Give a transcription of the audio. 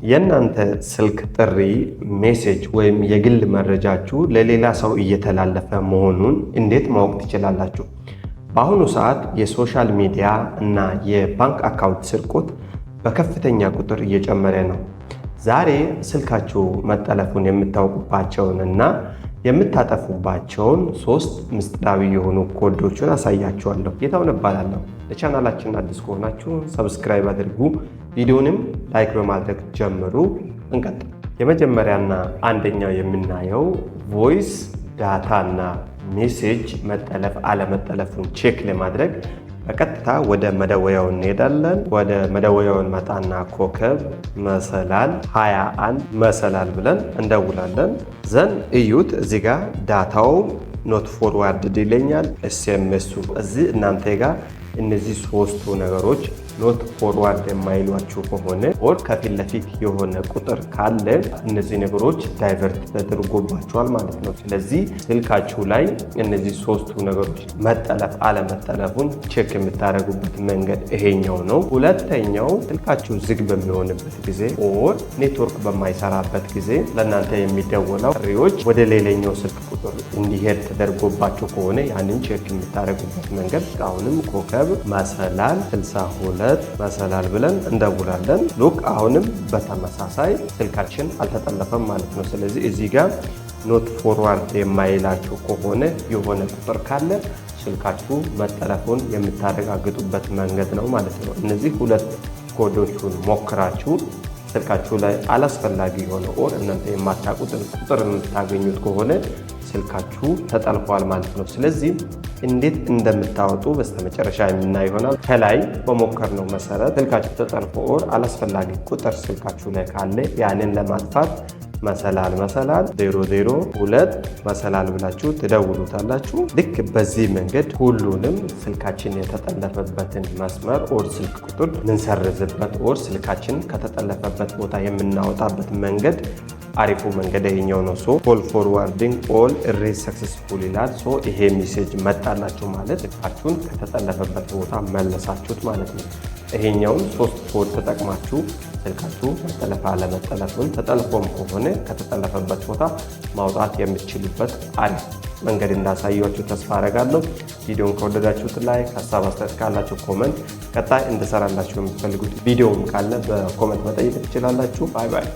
የእናንተ ስልክ ጥሪ ሜሴጅ ወይም የግል መረጃችሁ ለሌላ ሰው እየተላለፈ መሆኑን እንዴት ማወቅ ትችላላችሁ? በአሁኑ ሰዓት የሶሻል ሚዲያ እና የባንክ አካውንት ስርቆት በከፍተኛ ቁጥር እየጨመረ ነው። ዛሬ ስልካችሁ መጠለፉን የምታውቁባቸውን እና የምታጠፉባቸውን 3 ምስጢራዊ የሆኑ ኮዶችን አሳያችኋለሁ። ጌታሁን እባላለሁ። ለቻናላችን አዲስ ከሆናችሁ ሰብስክራይብ አድርጉ፣ ቪዲዮንም ላይክ በማድረግ ጀምሩ። እንቀጥል። የመጀመሪያና አንደኛው የምናየው ቮይስ ዳታ እና ሜሴጅ መጠለፍ አለመጠለፉን ቼክ ለማድረግ በቀጥታ ወደ መደወያው እንሄዳለን። ወደ መደወያው መጣና ኮከብ መሰላል 21 መሰላል ብለን እንደውላለን። ዘን እዩት፣ እዚህ ጋር ዳታው ኖት ፎርዋርድ ይለኛል። ኤስኤምኤሱ እዚህ እናንተ ጋር እነዚህ 3ቱ ነገሮች ኖት ፎርዋርድ የማይሏችሁ ከሆነ ኦር ከፊት ለፊት የሆነ ቁጥር ካለ እነዚህ ነገሮች ዳይቨርት ተደርጎባቸዋል ማለት ነው። ስለዚህ ስልካችሁ ላይ እነዚህ 3ቱ ነገሮች መጠለፍ አለመጠለፉን ቼክ የምታደርጉበት መንገድ ይሄኛው ነው። ሁለተኛው ስልካችሁ ዝግ በሚሆንበት ጊዜ ኦር ኔትወርክ በማይሰራበት ጊዜ ለእናንተ የሚደወለው ጥሪዎች ወደ ሌላኛው ስልክ ቁጥር እንዲሄድ ተደርጎባቸው ከሆነ ያንን ቼክ የምታደርጉበት መንገድ አሁንም ኮከብ መሰላል 62 መሰላል ብለን እንደውላለን። ሉክ አሁንም በተመሳሳይ ስልካችን አልተጠለፈም ማለት ነው። ስለዚህ እዚህ ጋር ኖት ፎርዋርድ የማይላችሁ ከሆነ የሆነ ቁጥር ካለ ስልካችሁ መጠለፉን የምታረጋግጡበት መንገድ ነው ማለት ነው። እነዚህ 2 ኮዶቹን ሞክራችሁ ስልካችሁ ላይ አላስፈላጊ የሆነ ኦር እናንተ የማታውቁትን ቁጥር የምታገኙት ከሆነ ስልካችሁ ተጠልፏል ማለት ነው። ስለዚህ እንዴት እንደምታወጡ በስተመጨረሻ የምናይ ይሆናል። ከላይ በሞከርነው መሰረት ስልካችሁ ተጠልፎ ኦር አላስፈላጊ ቁጥር ስልካችሁ ላይ ካለ ያንን ለማጥፋት መሰላል 002 መሰላል ብላችሁ ትደውሉታላችሁ። ልክ በዚህ መንገድ ሁሉንም ስልካችን የተጠለፈበትን መስመር ኦር ስልክ ቁጥር ምንሰርዝበት ኦር ስልካችን ከተጠለፈበት ቦታ የምናወጣበት መንገድ አሪፉ መንገድ ይሄኛው ነው። ኮል ፎርዋርዲንግ ኦል ኢሬዝ ሰክሰስፉል ይላል። ይሄ ሜሴጅ መጣላችሁ ማለት ስልካችሁን ከተጠለፈበት ቦታ መለሳችሁት ማለት ነው። ይሄኛውን 3 ኮድ ተጠቅማችሁ ስልካችሁ መጠለፍ አለመጠለፉን ተጠልፎም ከሆነ ከተጠለፈበት ቦታ ማውጣት የምትችሉበት አሪፍ መንገድ እንዳሳያችሁ ተስፋ አደርጋለሁ። ቪዲዮውን ከወደዳችሁት ላይክ፣ ሀሳብ አስተያየት ካላችሁ ኮመንት፣ ቀጣይ እንድሰራላችሁ የምትፈልጉት ቪዲዮም ካለ በኮመንት መጠየቅ ትችላላችሁ። ባይ ባይ።